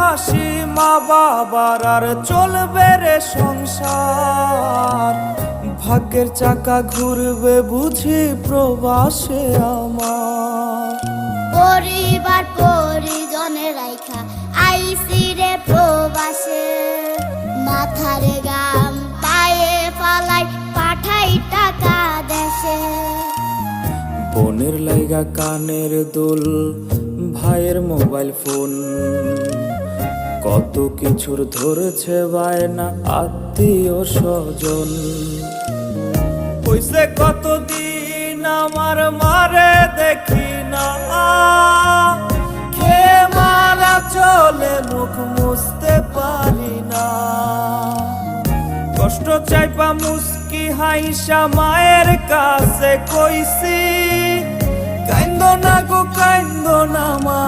হাসি মা বাবার আর চলবে রে সংসার। ভাগ্যের চাকা ঘুরবে বুঝি প্রবাসে আমার। পরিবার পরিজনের রাইখা আইসি রে প্রবাসে, মাথারে গাম পায়ে ফালাই পাঠাই টাকা দেশে। বোনের লাইগা কানের দুল, ভাইয়ের মোবাইল ফোন, কত কিছুর ধরেছে বায়না আত্মীয় স্বজন। হইছে কতদিন আমার মারে দেখি না, খেয়ে মারা চলে মুখ মুছতে পারি না। কষ্ট চাইপা মুস্কি হাইসা মায়ের কাছে কইছি, কাইন্দো না গো কাইন্দো না মা।